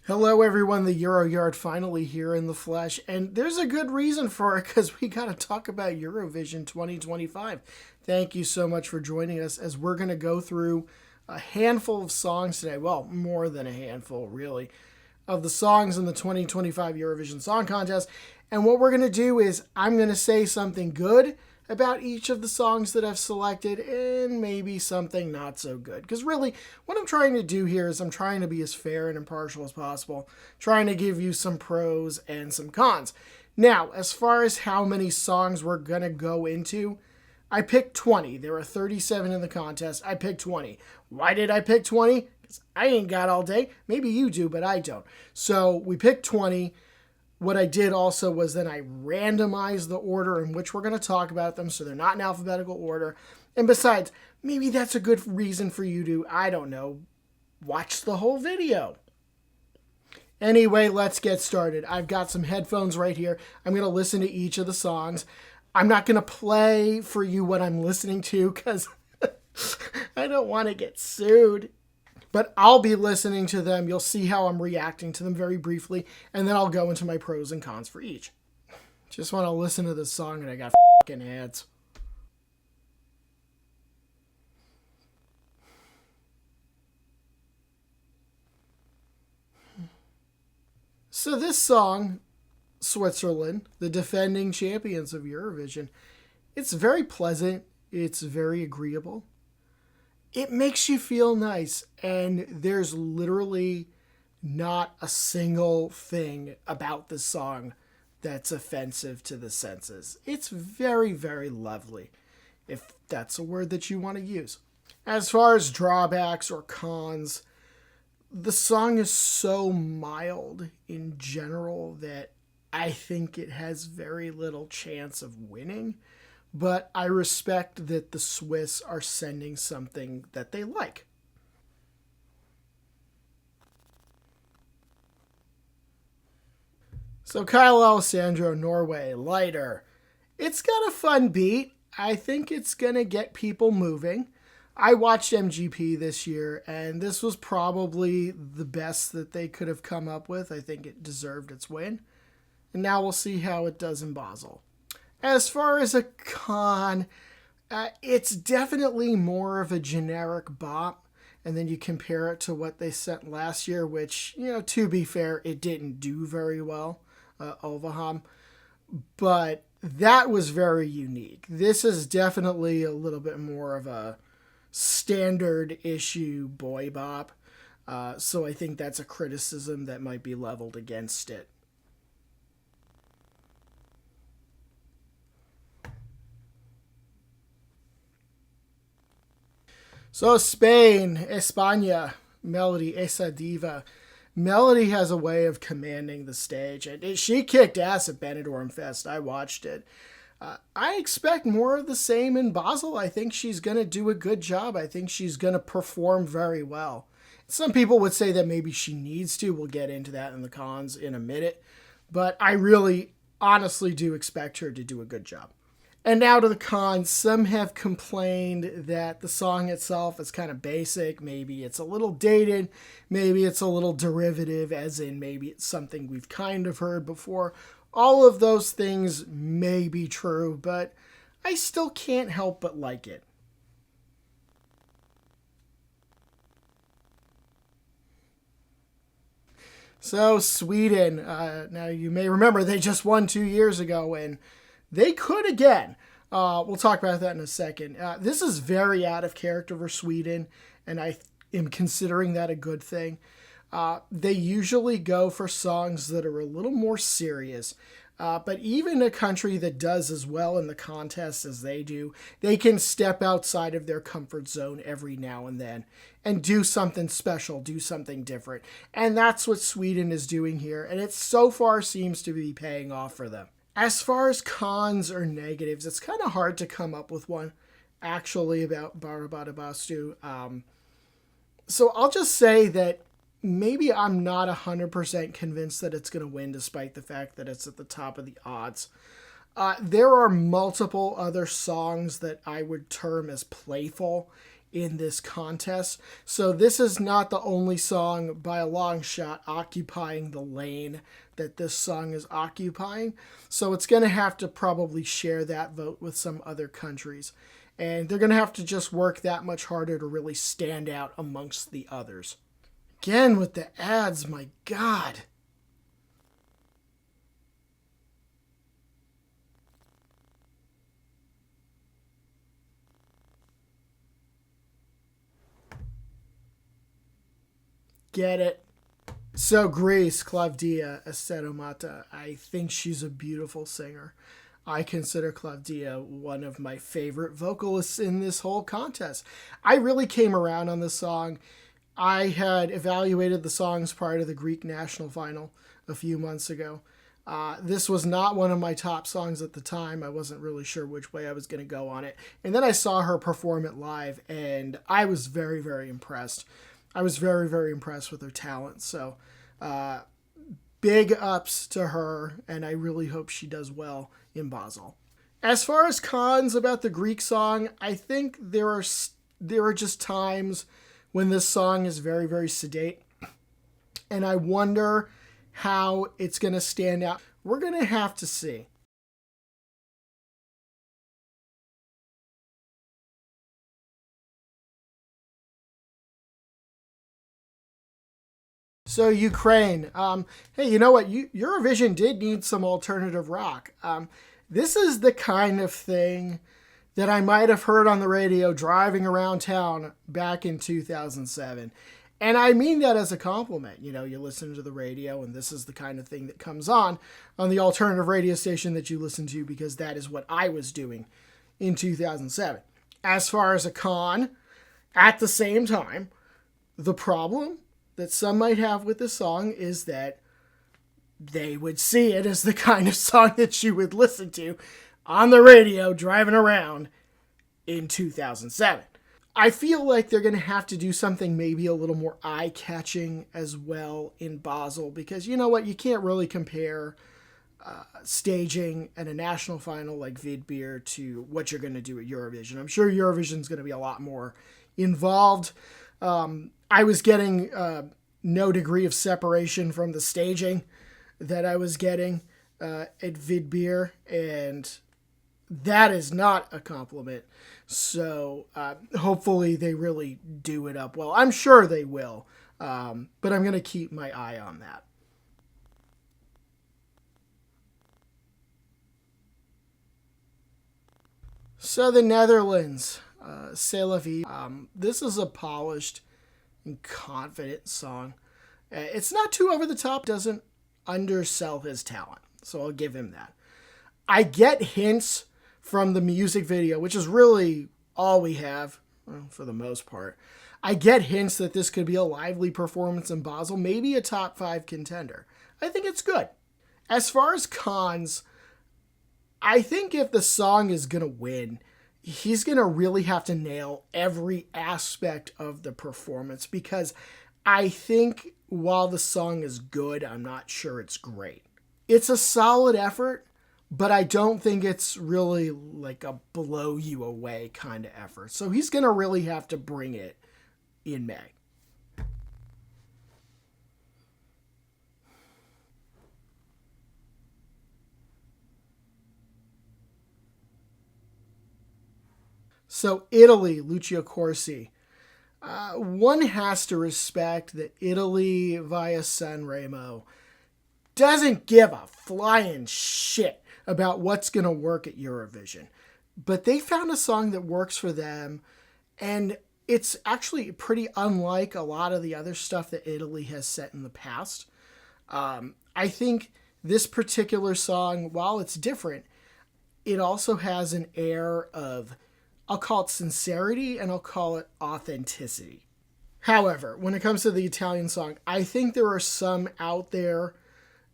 Hello, everyone. The Euro Yard finally here in the flesh, and there's a good reason for it because we got to talk about Eurovision 2025. Thank you so much for joining us as we're going to go through a handful of songs today. Well, more than a handful, really, of the songs in the 2025 Eurovision Song Contest. And what we're going to do is I'm going to say something good about each of the songs that I've selected and maybe something not so good. Because really, what I'm trying to do here is I'm trying to be as fair and impartial as possible, trying to give you some pros and some cons. Now, as far as how many songs we're going to go into, I picked 20. There are 37 in the contest. I picked 20. Why did I pick 20? Because I ain't got all day. Maybe you do, but I don't. So we picked 20. What I did also was then I randomized the order in which we're going to talk about them so they're not in alphabetical order. And besides, maybe that's a good reason for you to, I don't know, watch the whole video. Anyway, let's get started. I've got some headphones right here. I'm going to listen to each of the songs. I'm not going to play for you what I'm listening to because I don't want to get sued. But I'll be listening to them. You'll see how I'm reacting to them very briefly, and then I'll go into my pros and cons for each. Just want to listen to this song, and I got fucking ads. So this song, Switzerland, the defending champions of Eurovision, it's very pleasant. It's very agreeable. It makes you feel nice, and there's literally not a single thing about the song that's offensive to the senses. It's very, very lovely, if that's a word that you want to use. As far as drawbacks or cons, the song is so mild in general that I think it has very little chance of winning. But I respect that the Swiss are sending something that they like. So Kyle Alessandro, Norway, Lighter. It's got a fun beat. I think it's going to get people moving. I watched MGP this year, and this was probably the best that they could have come up with. I think it deserved its win. And now we'll see how it does in Basel. As far as a con, it's definitely more of a generic bop. And then you compare it to what they sent last year, which, to be fair, it didn't do very well, Overham. But that was very unique. This is definitely a little bit more of a standard issue boy bop. So I think that's a criticism that might be leveled against it. So Spain, España, Melody, Esa Diva. Melody has a way of commanding the stage, and she kicked ass at Benidorm Fest. I watched it. I expect more of the same in Basel. I think she's going to do a good job. I think she's going to perform very well. Some people would say that maybe she needs to. We'll get into that in the cons in a minute. But I really, honestly do expect her to do a good job. And now to the cons. Some have complained that the song itself is kind of basic. Maybe it's a little dated. Maybe it's a little derivative, as in maybe it's something we've kind of heard before. All of those things may be true, but I still can't help but like it. So Sweden, now you may remember they just won 2 years ago, and they could again. We'll talk about that in a second. This is very out of character for Sweden, and I am considering that a good thing. They usually go for songs that are a little more serious. But even a country that does as well in the contest as they do, they can step outside of their comfort zone every now and then and do something special, do something different. And that's what Sweden is doing here, and it so far seems to be paying off for them. As far as cons or negatives, it's kind of hard to come up with one actually about Barabadabastu. So I'll just say that maybe I'm not 100% convinced that it's going to win despite the fact that it's at the top of the odds. There are multiple other songs that I would term as playful in this contest. So this is not the only song by a long shot occupying the lane that this song is occupying. So it's going to have to probably share that vote with some other countries. And they're going to have to just work that much harder to really stand out amongst the others. Again with the ads, my God. Get it? So Grace Claudia Acetomata, I think she's a beautiful singer. I consider Claudia one of my favorite vocalists in this whole contest. I really came around on this song. I had evaluated the songs prior to the Greek national final a few months ago. This was not one of my top songs at the time. I wasn't really sure which way I was going to go on it. And then I saw her perform it live, and I was very, very impressed. I was very, very impressed with her talent. So big ups to her, and I really hope she does well in Basel. As far as cons about the Greek song, I think there are just times when this song is very, very sedate, and I wonder how it's going to stand out. We're going to have to see. So Ukraine, hey, you know what? Eurovision did need some alternative rock. This is the kind of thing that I might have heard on the radio driving around town back in 2007. And I mean that as a compliment. You know, you listen to the radio and this is the kind of thing that comes on the alternative radio station that you listen to, because that is what I was doing in 2007. As far as a con, at the same time, the problem that some might have with this song is that they would see it as the kind of song that you would listen to on the radio driving around in 2007. I feel like they're going to have to do something maybe a little more eye-catching as well in Basel, because you know what? You can't really compare staging at a national final like Vidbeer to what you're going to do at Eurovision. I'm sure Eurovision's going to be a lot more involved. I was getting no degree of separation from the staging that I was getting at Vidbeer, and that is not a compliment. So hopefully they really do it up well. I'm sure they will, but I'm going to keep my eye on that. So the Netherlands, C'est la vie. This is a polished and confident song. It's not too over the top, doesn't undersell his talent, so I'll give him that. I get hints from the music video, which is really all we have, well, for the most part. I get hints that this could be a lively performance in Basel, maybe a top 5 contender. I think it's good. As far as cons, I think if the song is going to win, he's going to really have to nail every aspect of the performance, because I think while the song is good, I'm not sure it's great. It's a solid effort, but I don't think it's really like a blow you away kind of effort. So he's going to really have to bring it in May. So Italy, Lucio Corsi. One has to respect that Italy via Sanremo doesn't give a flying shit about what's going to work at Eurovision. But they found a song that works for them, and it's actually pretty unlike a lot of the other stuff that Italy has set in the past. I think this particular song, while it's different, it also has an air of, I'll call it sincerity, and I'll call it authenticity. However, when it comes to the Italian song, I think there are some out there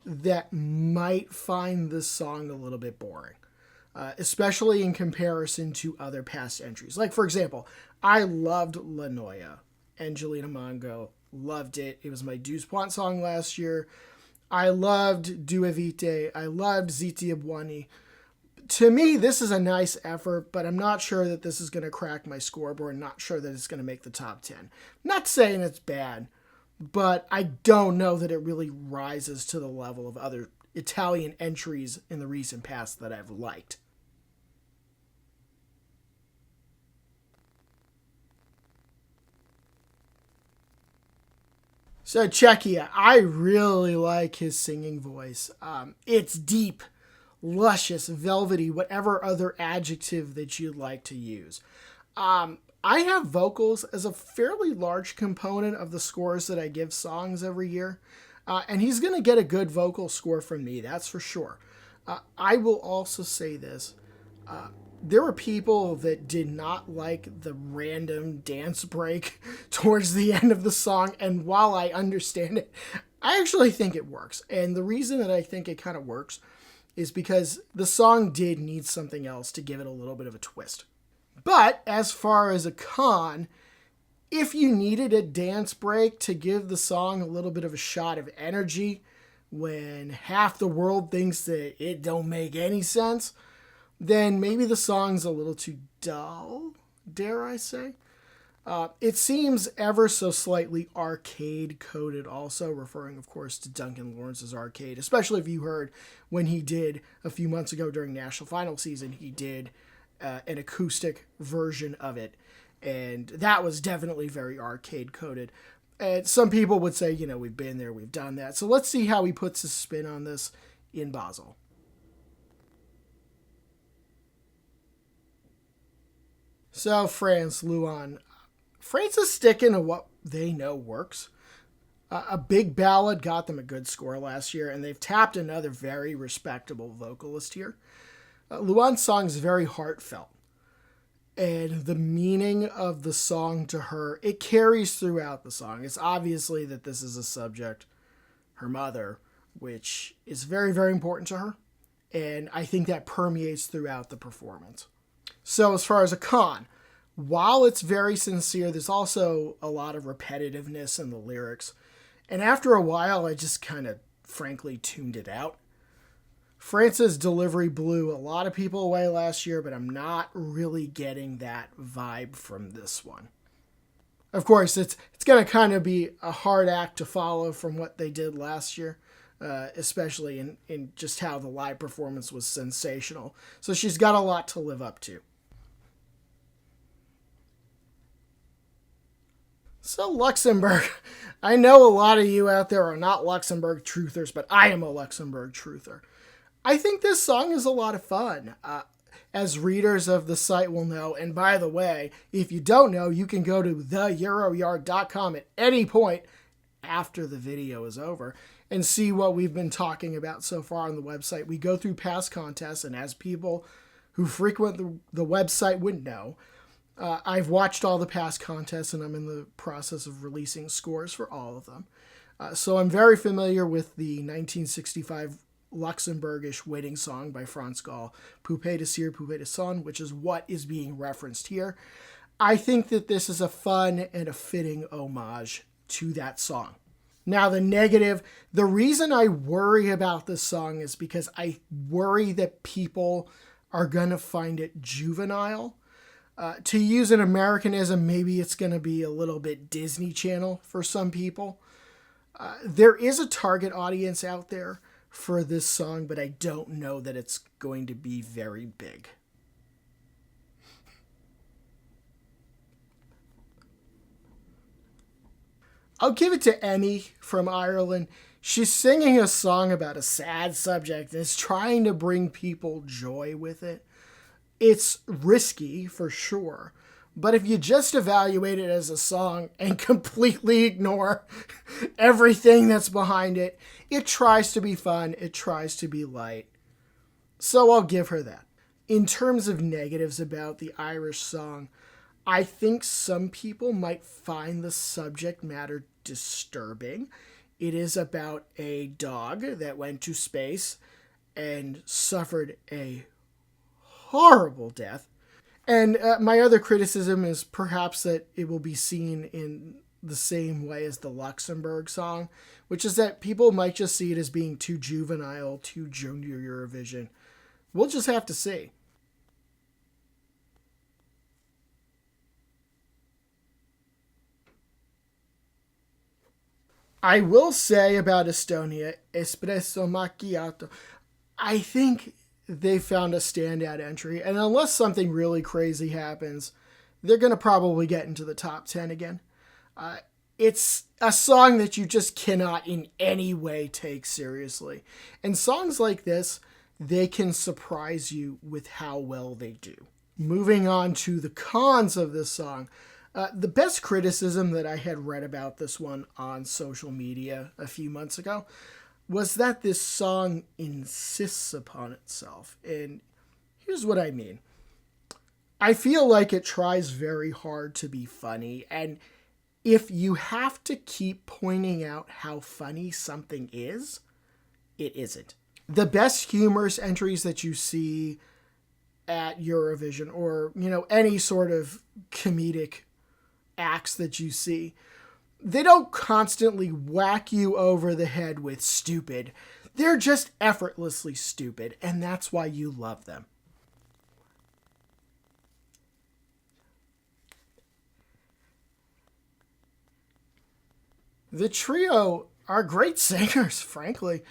that might find this song a little bit boring, especially in comparison to other past entries. Like, for example, I loved La Noia. Angelina Mango, loved it. It was my Deuce Point song last year. I loved Due Vite. I loved Ziti Abuani. To me, this is a nice effort, but I'm not sure that this is going to crack my scoreboard. Not sure that it's going to make the top 10. Not saying it's bad, but I don't know that it really rises to the level of other Italian entries in the recent past that I've liked. So Czechia, I really like his singing voice. It's deep, luscious, velvety, whatever other adjective that you'd like to use. I have vocals as a fairly large component of the scores that I give songs every year. And he's going to get a good vocal score from me, that's for sure. I will also say this. There were people that did not like the random dance break towards the end of the song. And while I understand it, I actually think it works. And the reason that I think it kind of works is because the song did need something else to give it a little bit of a twist. But as far as a con, if you needed a dance break to give the song a little bit of a shot of energy when half the world thinks that it don't make any sense, then maybe the song's a little too dull, dare I say. It seems ever so slightly arcade-coded also, referring, of course, to Duncan Lawrence's Arcade, especially if you heard when he did, a few months ago during National Final Season, he did an acoustic version of it, and that was definitely very arcade-coded. And some people would say, we've been there, we've done that. So let's see how he puts his spin on this in Basel. So, France, Luan. France is sticking to what they know works. A big ballad got them a good score last year, and they've tapped another very respectable vocalist here. Luan's song is very heartfelt, and the meaning of the song to her, it carries throughout the song. It's obviously that this is a subject, her mother, which is very, very important to her, and I think that permeates throughout the performance. So as far as a con, while it's very sincere, there's also a lot of repetitiveness in the lyrics. And after a while, I just kind of, frankly, tuned it out. France's delivery blew a lot of people away last year, but I'm not really getting that vibe from this one. Of course, it's going to kind of be a hard act to follow from what they did last year, especially in just how the live performance was sensational. So she's got a lot to live up to. So Luxembourg, I know a lot of you out there are not Luxembourg truthers, but I am a Luxembourg truther. I think this song is a lot of fun, as readers of the site will know. And by the way, if you don't know, you can go to theEuroYard.com at any point after the video is over and see what we've been talking about so far on the website. We go through past contests, and as people who frequent the website would know, I've watched all the past contests, and I'm in the process of releasing scores for all of them. So I'm very familiar with the 1965 Luxembourgish wedding song by Franz Gall, Poupée de Cire, Poupée de Son, which is what is being referenced here. I think that this is a fun and a fitting homage to that song. Now, the negative, the reason I worry about this song is because I worry that people are going to find it juvenile. To use an Americanism, maybe it's going to be a little bit Disney Channel for some people. There is a target audience out there for this song, but I don't know that it's going to be very big. I'll give it to Emmy from Ireland. She's singing a song about a sad subject and is trying to bring people joy with it. It's risky, for sure. But if you just evaluate it as a song and completely ignore everything that's behind it, it tries to be fun, it tries to be light. So I'll give her that. In terms of negatives about the Irish song, I think some people might find the subject matter disturbing. It is about a dog that went to space and suffered a horrible death. And my other criticism is perhaps that it will be seen in the same way as the Luxembourg song, which is that people might just see it as being too juvenile, too junior Eurovision. We'll just have to see. I will say about Estonia, espresso macchiato, I think they found a standout entry. And unless something really crazy happens, they're going to probably get into the top 10 again. It's a song that you just cannot in any way take seriously. And songs like this, they can surprise you with how well they do. Moving on to the cons of this song. The best criticism that I had read about this one on social media a few months ago was that this song insists upon itself. And here's what I mean. I feel like it tries very hard to be funny, and if you have to keep pointing out how funny something is, it isn't. The best humorous entries that you see at Eurovision, or, any sort of comedic acts that you see, they don't constantly whack you over the head with stupid. They're just effortlessly stupid, and that's why you love them. The trio are great singers, frankly.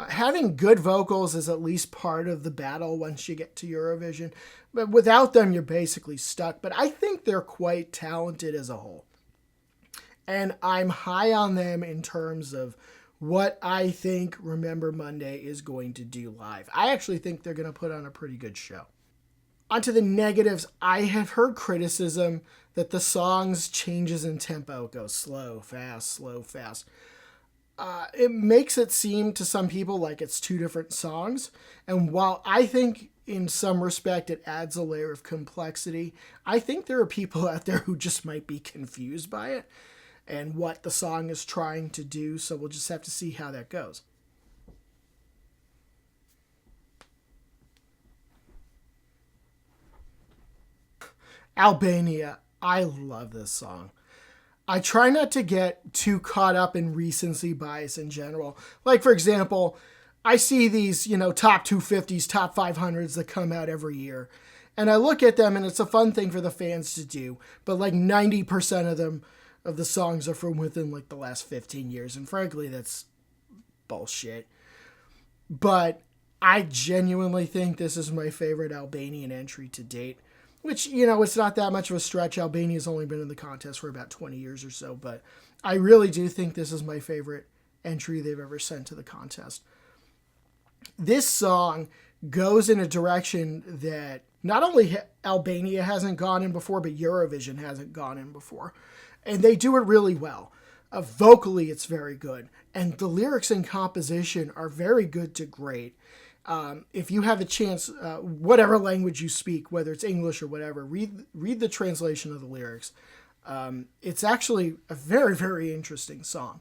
Having good vocals is at least part of the battle once you get to Eurovision. But without them, you're basically stuck. But I think they're quite talented as a whole. And I'm high on them in terms of what I think Remember Monday is going to do live. I actually think they're going to put on a pretty good show. Onto the negatives, I have heard criticism that the song's changes in tempo go slow, fast, slow, fast. It makes it seem to some people like it's two different songs. And while I think in some respect it adds a layer of complexity, I think there are people out there who just might be confused by it and what the song is trying to do. So we'll just have to see how that goes. Albania. I love this song. I try not to get too caught up in recency bias in general. Like, for example, I see these, top 250s, top 500s that come out every year. And I look at them and it's a fun thing for the fans to do. But like 90% of them, of the songs are from within like the last 15 years. And frankly, that's bullshit. But I genuinely think this is my favorite Albanian entry to date. Which, it's not that much of a stretch. Albania's only been in the contest for about 20 years or so. But I really do think this is my favorite entry they've ever sent to the contest. This song goes in a direction that not only Albania hasn't gone in before, but Eurovision hasn't gone in before. And they do it really well. Vocally, it's very good. And the lyrics and composition are very good to great. If you have a chance, whatever language you speak, whether it's English or whatever, read the translation of the lyrics. It's actually a very, very interesting song.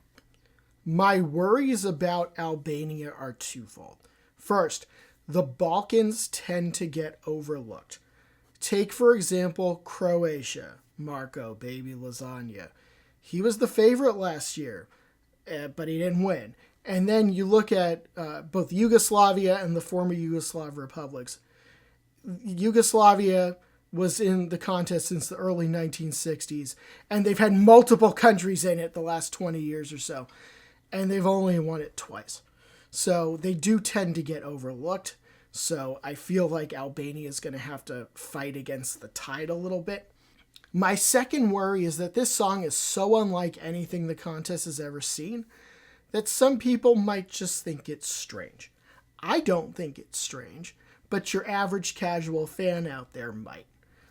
My worries about Albania are twofold. First, the Balkans tend to get overlooked. Take, for example, Croatia. Marco, baby lasagna. He was the favorite last year, but he didn't win. And then you look at both Yugoslavia and the former Yugoslav republics. Yugoslavia was in the contest since the early 1960s, and they've had multiple countries in it the last 20 years or so, and they've only won it twice. So they do tend to get overlooked. So I feel like Albania is going to have to fight against the tide a little bit. My second worry is that this song is so unlike anything the contest has ever seen that some people might just think it's strange. I don't think it's strange, but your average casual fan out there might.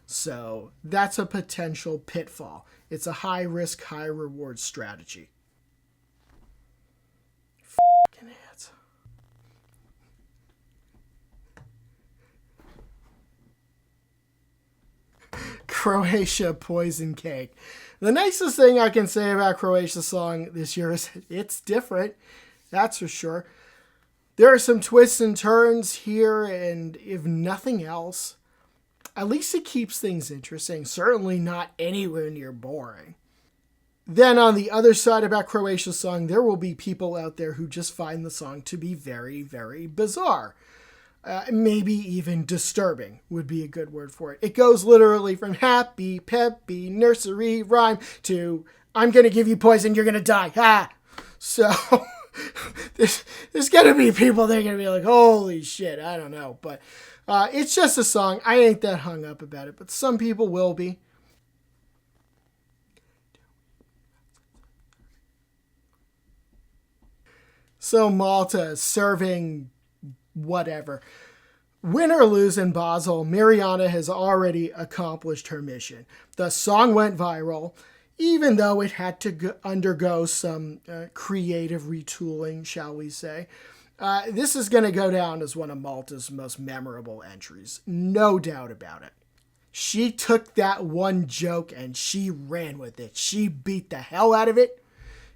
So that's a potential pitfall. It's a high risk, high reward strategy. Fucking ads. Croatia Poison Cake. The nicest thing I can say about Croatia's song this year is it's different. That's for sure. There are some twists and turns here, and if nothing else, at least it keeps things interesting. Certainly not anywhere near boring. Then on the other side about Croatia's song, there will be people out there who just find the song to be very, very bizarre. Maybe even disturbing would be a good word for it. It goes literally from happy, peppy, nursery rhyme to I'm going to give you poison, you're going to die. Ha! So there's going to be people that are going to be like, holy shit, I don't know. But it's just a song. I ain't that hung up about it, but some people will be. So Malta serving whatever. Win or lose in Basel, Mariana has already accomplished her mission. The song went viral, even though it had to undergo some creative retooling, shall we say. This is going to go down as one of Malta's most memorable entries. No doubt about it. She took that one joke and she ran with it. She beat the hell out of it.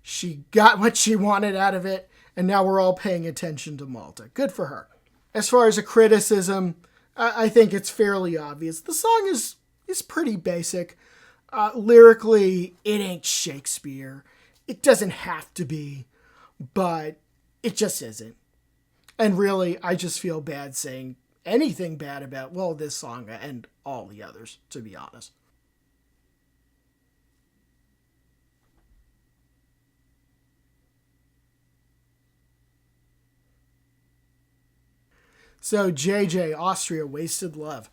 She got what she wanted out of it. And now we're all paying attention to Malta. Good for her. As far as a criticism, I think it's fairly obvious. The song is pretty basic. Lyrically, it ain't Shakespeare. It doesn't have to be, but it just isn't. And really, I just feel bad saying anything bad about, well, this song and all the others, to be honest. So JJ, Austria, Wasted Love.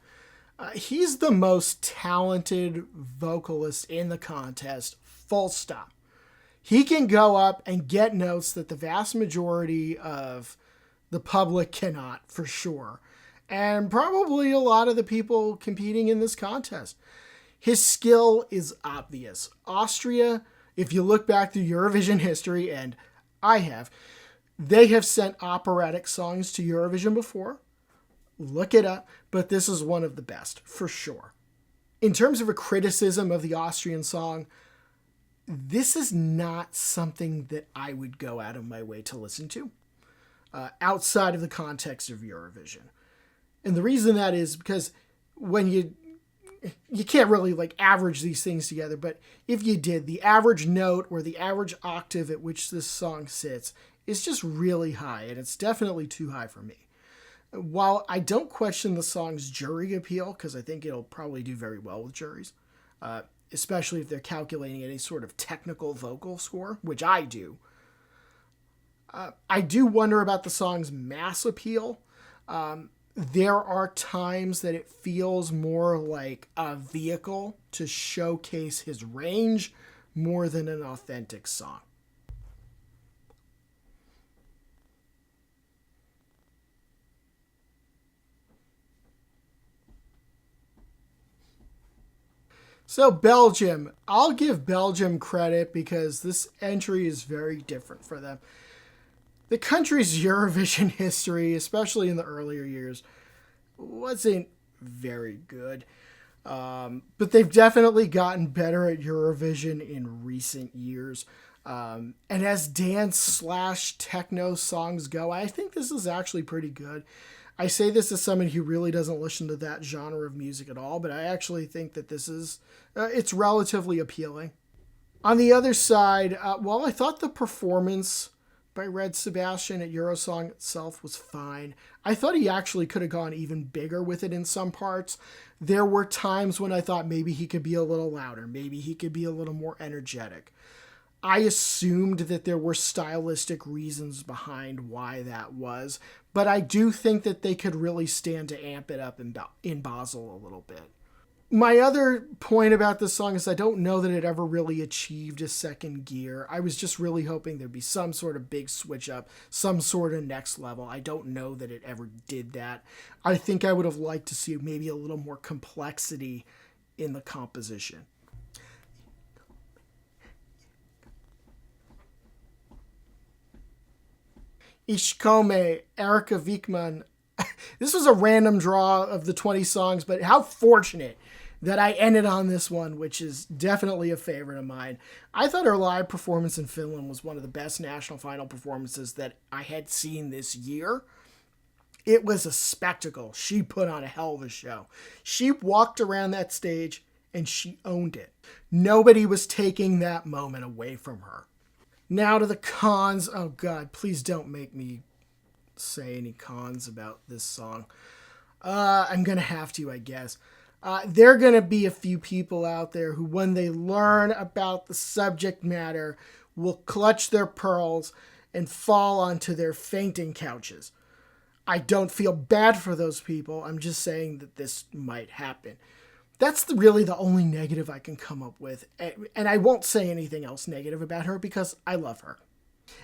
He's the most talented vocalist in the contest, full stop. He can go up and get notes that the vast majority of the public cannot, for sure. And probably a lot of the people competing in this contest. His skill is obvious. Austria, if you look back through Eurovision history, and I have, they have sent operatic songs to Eurovision before. Look it up, but this is one of the best, for sure. In terms of a criticism of the Austrian song, this is not something that I would go out of my way to listen to, outside of the context of Eurovision. And the reason that is because when you can't really like average these things together, but if you did, the average note or the average octave at which this song sits is just really high, and it's definitely too high for me. While I don't question the song's jury appeal, because I think it'll probably do very well with juries, especially if they're calculating any sort of technical vocal score, which I do. I do wonder about the song's mass appeal. There are times that it feels more like a vehicle to showcase his range more than an authentic song. So Belgium, I'll give Belgium credit because this entry is very different for them. The country's Eurovision history, especially in the earlier years, wasn't very good. But they've definitely gotten better at Eurovision in recent years. And as dance slash techno songs go, I think this is actually pretty good. I say this as someone who really doesn't listen to that genre of music at all, but I actually think that this is, it's relatively appealing. On the other side, while I thought the performance by Red Sebastian at Eurosong itself was fine, I thought he actually could have gone even bigger with it in some parts. There were times when I thought maybe he could be a little louder, maybe he could be a little more energetic. I assumed that there were stylistic reasons behind why that was, but I do think that they could really stand to amp it up in Basel a little bit. My other point about this song is I don't know that it ever really achieved a second gear. I was just really hoping there'd be some sort of big switch up, some sort of next level. I don't know that it ever did that. I think I would have liked to see maybe a little more complexity in the composition. Ishkome, Erica Wiekman. This was a random draw of the 20 songs, but how fortunate that I ended on this one, which is definitely a favorite of mine. I thought her live performance in Finland was one of the best national final performances that I had seen this year. It was a spectacle. She put on a hell of a show. She walked around that stage and she owned it. Nobody was taking that moment away from her. Now to the cons. Oh God, please don't make me say any cons about this song. I'm going to have to, I guess. There are going to be a few people out there who, when they learn about the subject matter, will clutch their pearls and fall onto their fainting couches. I don't feel bad for those people. I'm just saying that this might happen. That's really the only negative I can come up with. And I won't say anything else negative about her because I love her.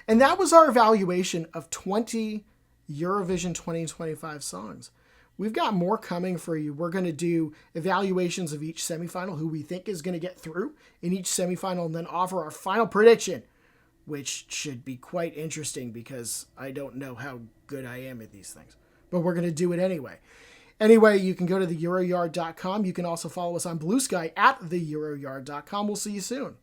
And that was our evaluation of 20 Eurovision 2025 songs. We've got more coming for you. We're going to do evaluations of each semifinal, who we think is going to get through in each semifinal, and then offer our final prediction, which should be quite interesting because I don't know how good I am at these things. But we're going to do it anyway. Anyway, you can go to theeuroyard.com. You can also follow us on Blue Sky at theeuroyard.com. We'll see you soon.